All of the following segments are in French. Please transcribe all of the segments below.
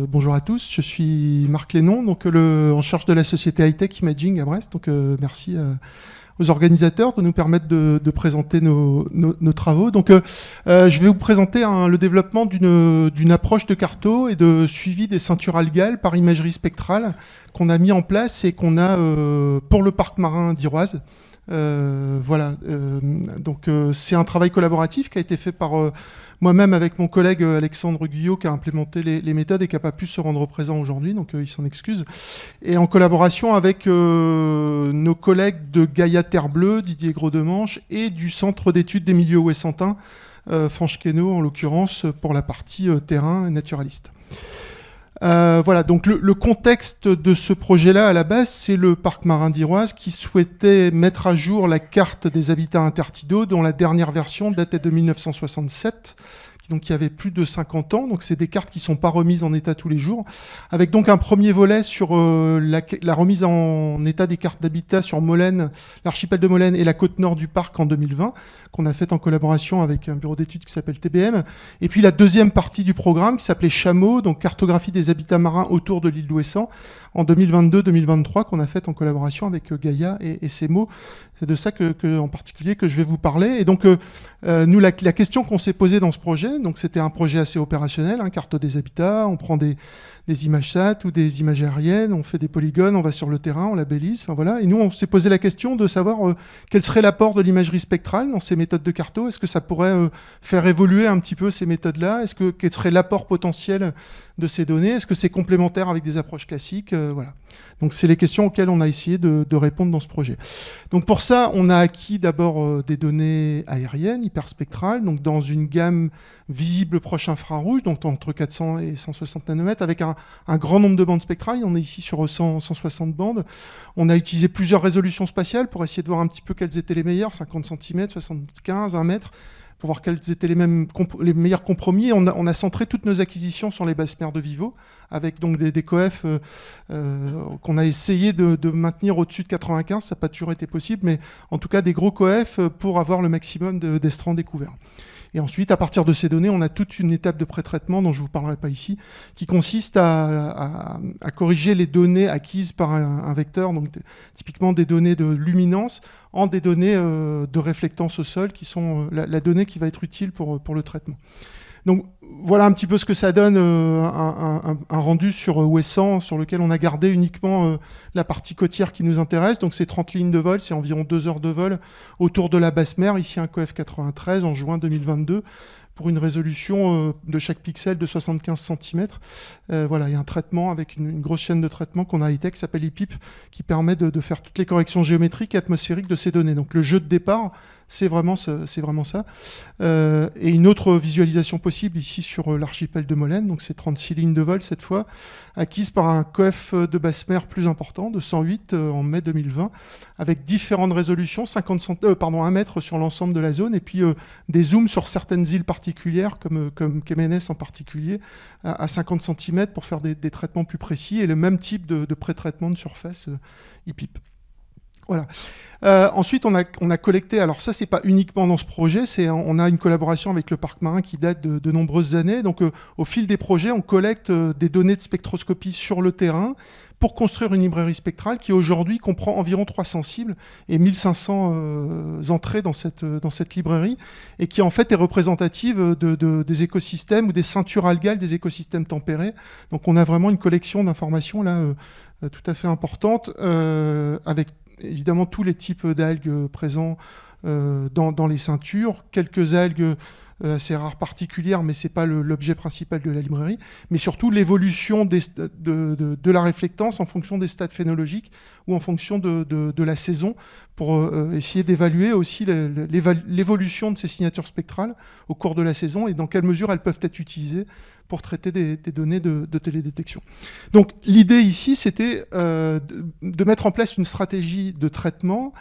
Bonjour à tous, je suis Marc Lénon, donc en charge de la société Hightech Imaging à Brest. Donc merci aux organisateurs de nous permettre de présenter nos travaux. Donc je vais vous présenter le développement d'une approche de carto et de suivi des ceintures algales par imagerie spectrale qu'on a mis en place et qu'on a pour le parc marin d'Iroise. Donc c'est un travail collaboratif qui a été fait par moi-même avec mon collègue Alexandre Guyot qui a implémenté les méthodes et qui n'a pas pu se rendre présent aujourd'hui, donc il s'en excuse. Et en collaboration avec nos collègues de Gaïa Terre Bleue, Didier Gros-Demanche, et du Centre d'études des milieux ouessantins, Franche-Queneau en l'occurrence, pour la partie terrain naturaliste. Voilà, donc le contexte de ce projet-là, à la base, c'est le parc marin d'Iroise qui souhaitait mettre à jour la carte des habitats intertidaux, dont la dernière version datait de 1967, donc qui avait plus de 50 ans. Donc c'est des cartes qui ne sont pas remises en état tous les jours, avec donc un premier volet sur la remise en état des cartes d'habitat sur Molène, l'archipel de Molène et la côte nord du parc en 2020, qu'on a fait en collaboration avec un bureau d'études qui s'appelle TBM. Et puis la deuxième partie du programme qui s'appelait Chameau, donc cartographie des habitats marins autour de l'île d'Ouessant, en 2022-2023, qu'on a fait en collaboration avec Gaïa et CEMO. C'est de ça en particulier que je vais vous parler. Et donc, nous, la question qu'on s'est posée dans ce projet, donc c'était un projet assez opérationnel, carte des habitats, on prend des images SAT ou des images aériennes, on fait des polygones, on va sur le terrain, on labellise, enfin voilà. Et nous, on s'est posé la question de savoir quel serait l'apport de l'imagerie spectrale dans ces méthodes de carto. Est-ce que ça pourrait faire évoluer un petit peu ces méthodes-là? Quel serait l'apport potentiel de ces données? Est-ce que c'est complémentaire avec des approches classiques? Voilà. Donc, c'est les questions auxquelles on a essayé de répondre dans ce projet. Donc, pour ça, on a acquis d'abord des données aériennes, hyperspectrales, donc dans une gamme visible proche infrarouge, donc entre 400 et 160 nanomètres, avec un grand nombre de bandes spectrales. On est ici sur 160 bandes. On a utilisé plusieurs résolutions spatiales pour essayer de voir un petit peu quelles étaient les meilleures, 50 cm, 75, 1 mètre, pour voir quels étaient les meilleurs compromis. On a centré toutes nos acquisitions sur les basses mers de Vivo, avec donc des coefs qu'on a essayé de maintenir au-dessus de 95. Ça n'a pas toujours été possible, mais en tout cas des gros coefs pour avoir le maximum d'estrans découverts. Et ensuite, à partir de ces données, on a toute une étape de pré-traitement dont je ne vous parlerai pas ici, qui consiste à corriger les données acquises par un vecteur, donc typiquement des données de luminance, en des données de réflectance au sol, qui sont la donnée qui va être utile pour le traitement. Donc voilà un petit peu ce que ça donne, un rendu sur Ouessant, sur lequel on a gardé uniquement la partie côtière qui nous intéresse. Donc c'est 30 lignes de vol, c'est environ 2 heures de vol autour de la basse mer, ici un coef 93 en juin 2022, pour une résolution de chaque pixel de 75 cm. Voilà, il y a un traitement avec une grosse chaîne de traitement qu'on a à Hightech, qui s'appelle IPIP, qui permet de faire toutes les corrections géométriques et atmosphériques de ces données. Donc le jeu de départ, c'est vraiment ça. Et une autre visualisation possible ici sur l'archipel de Molène, donc c'est 36 lignes de vol cette fois, acquises par un coef de basse mer plus important, de 108 en mai 2020, avec différentes résolutions, 1 mètre sur l'ensemble de la zone, et puis des zooms sur certaines îles particulières, comme Kemenes en particulier, à 50 cm pour faire des traitements plus précis, et le même type de pré-traitement de surface IPIP. Voilà. Ensuite, on a collecté, alors ça, c'est pas uniquement dans ce projet, on a une collaboration avec le parc marin qui date de nombreuses années. Donc, au fil des projets, on collecte des données de spectroscopie sur le terrain pour construire une librairie spectrale qui, aujourd'hui, comprend environ 300 cibles et 1500 entrées dans cette librairie, et qui, en fait, est représentative des écosystèmes ou des ceintures algales des écosystèmes tempérés. Donc, on a vraiment une collection d'informations, là, tout à fait importante, avec évidemment tous les types d'algues présents dans les ceintures, quelques algues assez rares particulières, mais ce n'est pas l'objet principal de la librairie, mais surtout l'évolution de la réflectance en fonction des stades phénologiques ou en fonction de la saison, pour essayer d'évaluer aussi l'évolution de ces signatures spectrales au cours de la saison et dans quelle mesure elles peuvent être utilisées pour traiter des données de télédétection. Donc l'idée ici, c'était de mettre en place une stratégie de traitement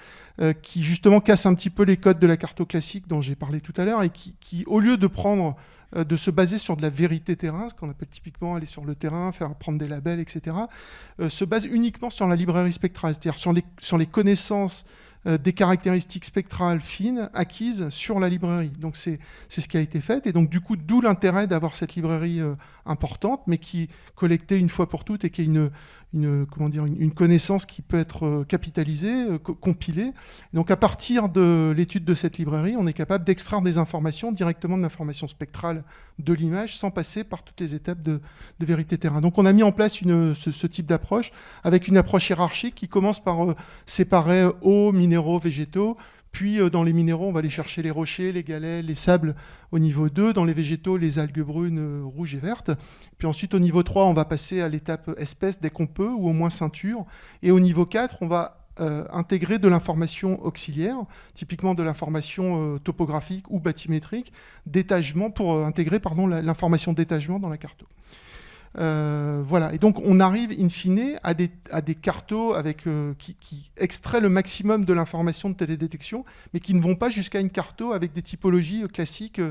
qui justement casse un petit peu les codes de la carto classique dont j'ai parlé tout à l'heure, et qui au lieu de se baser sur de la vérité terrain, ce qu'on appelle typiquement aller sur le terrain, prendre des labels, etc., se base uniquement sur la librairie spectrale, c'est-à-dire sur les connaissances des caractéristiques spectrales fines acquises sur la librairie. Donc c'est ce qui a été fait, et donc du coup, d'où l'intérêt d'avoir cette librairie importante, mais qui est collectée une fois pour toutes et qui est une connaissance qui peut être capitalisée, compilée. Donc à partir de l'étude de cette librairie, on est capable d'extraire des informations directement de l'information spectrale de l'image sans passer par toutes les étapes de vérité terrain. Donc on a mis en place ce type d'approche avec une approche hiérarchique qui commence par séparer eau, minéraux, végétaux. Puis dans les minéraux, on va aller chercher les rochers, les galets, les sables au niveau 2. Dans les végétaux, les algues brunes, rouges et vertes. Puis ensuite, au niveau 3, on va passer à l'étape espèce dès qu'on peut, ou au moins ceinture. Et au niveau 4, on va intégrer de l'information auxiliaire, typiquement de l'information topographique ou bathymétrique, d'étagement, pour intégrer l'information d'étagement dans la carto. Voilà, et donc on arrive in fine à des cartos qui extraient le maximum de l'information de télédétection, mais qui ne vont pas jusqu'à une carto avec des typologies classiques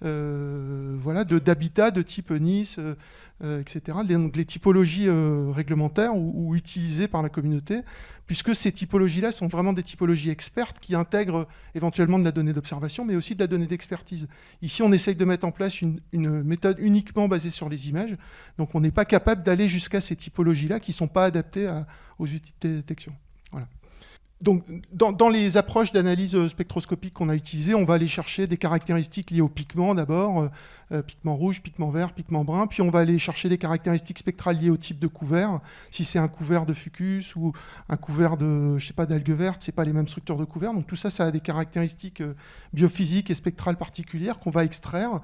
d'habitat de type Nice, etc. Donc les typologies réglementaires ou utilisées par la communauté, puisque ces typologies-là sont vraiment des typologies expertes qui intègrent éventuellement de la donnée d'observation, mais aussi de la donnée d'expertise. Ici, on essaye de mettre en place une méthode uniquement basée sur les images, donc on n'est pas capable d'aller jusqu'à ces typologies-là qui ne sont pas adaptées aux outils de détection. Voilà. Donc, dans les approches d'analyse spectroscopique qu'on a utilisées, on va aller chercher des caractéristiques liées aux pigments d'abord, pigment rouge, pigment vert, pigment brun, puis on va aller chercher des caractéristiques spectrales liées au type de couvert. Si c'est un couvert de fucus ou un couvert d'algues vertes, c'est pas les mêmes structures de couvert. Donc tout ça, ça a des caractéristiques biophysiques et spectrales particulières qu'on va extraire.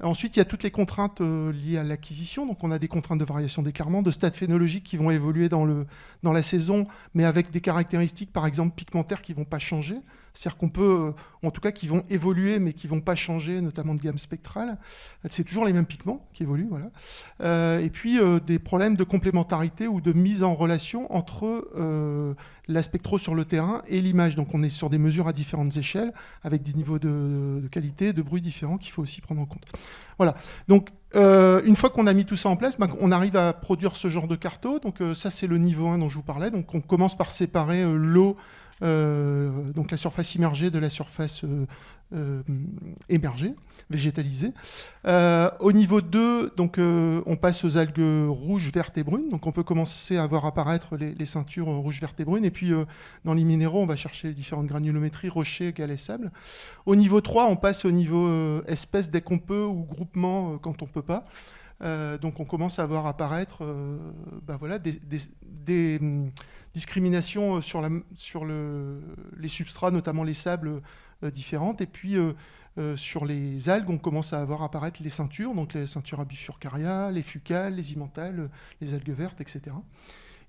Ensuite, il y a toutes les contraintes liées à l'acquisition. Donc, on a des contraintes de variation d'éclairement, de stade phénologique qui vont évoluer dans la saison, mais avec des caractéristiques, par exemple, pigmentaires qui ne vont pas changer. C'est-à-dire qu'on peut, en tout cas, qui vont évoluer, mais qui ne vont pas changer, notamment de gamme spectrale. C'est toujours les mêmes pigments qui évoluent. Voilà. Et puis, des problèmes de complémentarité ou de mise en relation entre la spectro sur le terrain et l'image. Donc, on est sur des mesures à différentes échelles, avec des niveaux de qualité, de bruit différents qu'il faut aussi prendre en compte. Voilà. Donc, une fois qu'on a mis tout ça en place, on arrive à produire ce genre de carto. Donc, ça, c'est le niveau 1 dont je vous parlais. Donc, on commence par séparer l'eau, donc la surface immergée de la surface émergée, végétalisée. Au niveau 2, donc, on passe aux algues rouges, vertes et brunes. Donc on peut commencer à voir apparaître les ceintures rouges, vertes et brunes. Et puis dans les minéraux, on va chercher les différentes granulométries, rochers, galets, sable. Au niveau 3, on passe au niveau espèce dès qu'on peut ou groupement quand on ne peut pas. Donc on commence à voir apparaître des discriminations sur les substrats, notamment les sables différentes. Et puis sur les algues, on commence à voir apparaître les ceintures, donc les ceintures à bifurcaria, les fucales, les immentales, les algues vertes, etc.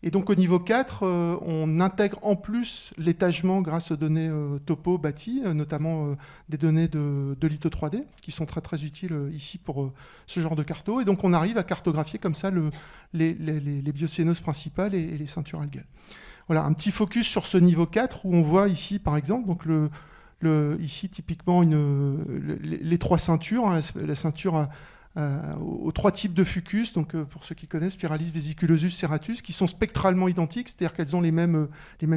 Et donc au niveau 4, on intègre en plus l'étagement grâce aux données topo bâties, notamment des données de litho 3D, qui sont très très utiles ici pour ce genre de carto. Et donc on arrive à cartographier comme ça les biocénoses principales et les ceintures algales. Voilà, un petit focus sur ce niveau 4 où on voit ici par exemple, donc ici typiquement les trois ceintures, hein, la ceinture aux trois types de fucus, donc pour ceux qui connaissent, Spiralis, Vesiculosus, Serratus, qui sont spectralement identiques, c'est-à-dire qu'elles ont les mêmes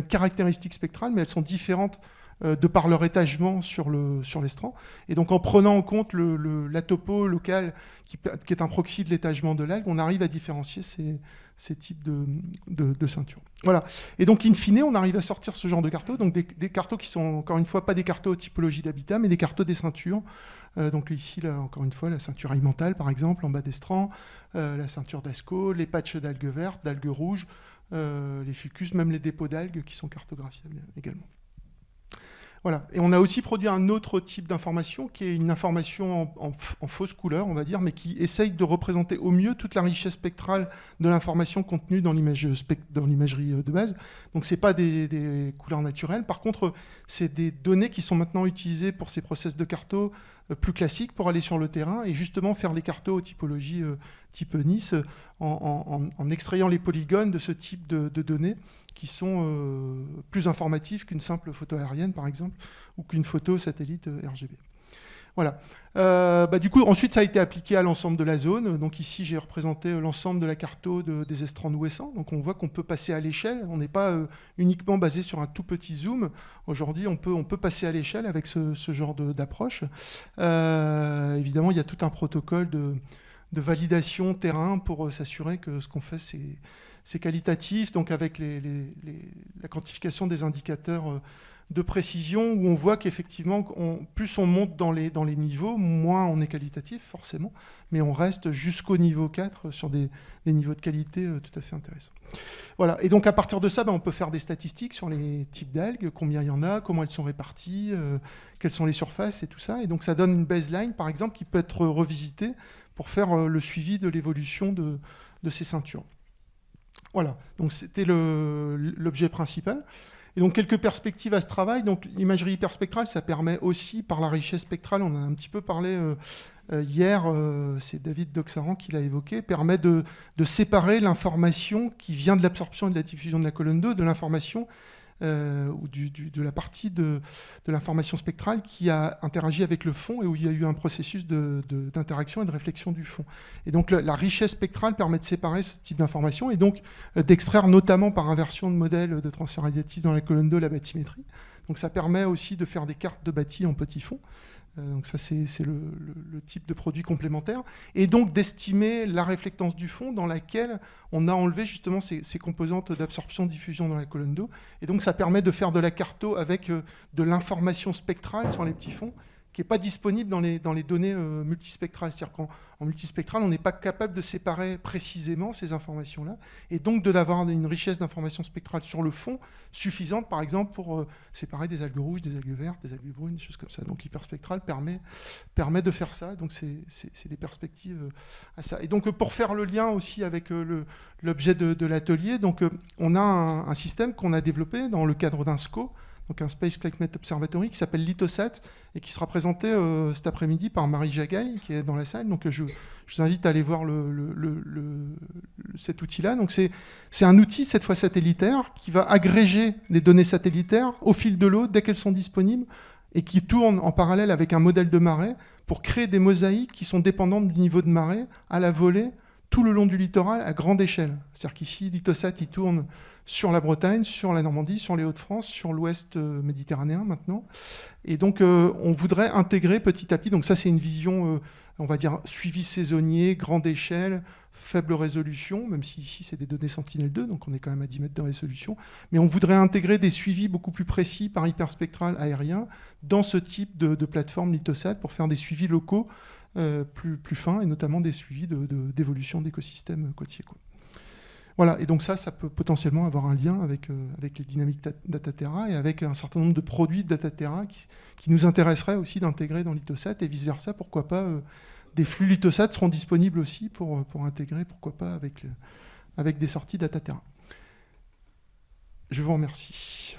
caractéristiques spectrales, mais elles sont différentes de par leur étagement sur l'estran. Et donc en prenant en compte la topo locale, qui est un proxy de l'étagement de l'algue, on arrive à différencier ces types de ceintures. Voilà. Et donc, in fine, on arrive à sortir ce genre de cartos, donc des cartos qui sont, encore une fois, pas des cartos typologie d'habitat, mais des cartos des ceintures. Donc ici, là, encore une fois, la ceinture alimentale, par exemple, en bas d'estran, la ceinture d'asco, les patchs d'algues vertes, d'algues rouges, les fucus, même les dépôts d'algues qui sont cartographiables également. Voilà. Et on a aussi produit un autre type d'information qui est une information en fausse couleur, on va dire, mais qui essaye de représenter au mieux toute la richesse spectrale de l'information contenue dans l'imagerie de base. Donc, ce n'est pas des couleurs naturelles. Par contre, c'est des données qui sont maintenant utilisées pour ces process de carto plus classiques pour aller sur le terrain et justement faire les cartos aux typologies type Nice en extrayant les polygones de ce type de données qui sont plus informatifs qu'une simple photo aérienne, par exemple, ou qu'une photo satellite RGB. Voilà. Du coup, ensuite, ça a été appliqué à l'ensemble de la zone. Donc ici, j'ai représenté l'ensemble de la carto des estrands ouessants. Donc on voit qu'on peut passer à l'échelle. On n'est pas uniquement basé sur un tout petit zoom. Aujourd'hui, on peut passer à l'échelle avec ce genre d'approche. Évidemment, il y a tout un protocole de validation terrain pour s'assurer que ce qu'on fait, c'est qualitatif. Donc avec la quantification des indicateurs de précision, où on voit qu'effectivement, plus on monte dans les niveaux, moins on est qualitatif, forcément, mais on reste jusqu'au niveau 4 sur des niveaux de qualité tout à fait intéressants. Voilà, et donc à partir de ça, on peut faire des statistiques sur les types d'algues, combien il y en a, comment elles sont réparties, quelles sont les surfaces et tout ça. Et donc ça donne une baseline, par exemple, qui peut être revisitée pour faire le suivi de l'évolution de ces ceintures. Voilà, donc c'était l'objet principal. Et donc quelques perspectives à ce travail. Donc l'imagerie hyperspectrale, ça permet aussi, par la richesse spectrale, on en a un petit peu parlé hier, c'est David Doxaran qui l'a évoqué, permet de séparer l'information qui vient de l'absorption et de la diffusion de la colonne 2 de l'information ou de la partie de l'information spectrale qui a interagi avec le fond et où il y a eu un processus d'interaction et de réflexion du fond. Et donc la richesse spectrale permet de séparer ce type d'information et donc d'extraire notamment par inversion de modèle de transfert radiatif dans la colonne 2 la bathymétrie. Donc ça permet aussi de faire des cartes de bâti en petit fond. Donc ça, c'est le type de produit complémentaire. Et donc d'estimer la réflectance du fond dans laquelle on a enlevé justement ces composantes d'absorption-diffusion dans la colonne d'eau. Et donc ça permet de faire de la carto avec de l'information spectrale sur les petits fonds qui n'est pas disponible dans les données multispectrales. C'est-à-dire qu'en multispectral, on n'est pas capable de séparer précisément ces informations-là, et donc d'avoir une richesse d'informations spectrales sur le fond suffisante, par exemple, pour séparer des algues rouges, des algues vertes, des algues brunes, des choses comme ça. Donc l'hyperspectral permet de faire ça, donc c'est des perspectives à ça. Et donc pour faire le lien aussi avec l'objet de l'atelier, donc on a un système qu'on a développé dans le cadre d'un SCO, donc un Space Climate Observatory qui s'appelle Lithosat et qui sera présenté cet après-midi par Marie Jagaille qui est dans la salle. Donc je vous invite à aller voir cet outil-là. Donc c'est un outil cette fois satellitaire qui va agréger des données satellitaires au fil de l'eau dès qu'elles sont disponibles et qui tourne en parallèle avec un modèle de marée pour créer des mosaïques qui sont dépendantes du niveau de marée à la volée tout le long du littoral à grande échelle. C'est-à-dire qu'ici, Lithosat, il tourne sur la Bretagne, sur la Normandie, sur les Hauts-de-France, sur l'ouest méditerranéen maintenant. Et donc, on voudrait intégrer petit à petit, donc ça c'est une vision, on va dire, suivi saisonnier, grande échelle, faible résolution, même si ici c'est des données Sentinel-2, donc on est quand même à 10 mètres de résolution, mais on voudrait intégrer des suivis beaucoup plus précis par hyperspectral aérien dans ce type de plateforme Lithosat pour faire des suivis locaux plus fins, et notamment des suivis d'évolution d'écosystèmes côtiers. Voilà, et donc ça peut potentiellement avoir un lien avec les dynamiques Dataterra et avec un certain nombre de produits de Dataterra qui nous intéresseraient aussi d'intégrer dans Lithosat, et vice-versa, pourquoi pas, des flux Lithosat seront disponibles aussi pour intégrer, pourquoi pas, avec des sorties Dataterra. Je vous remercie.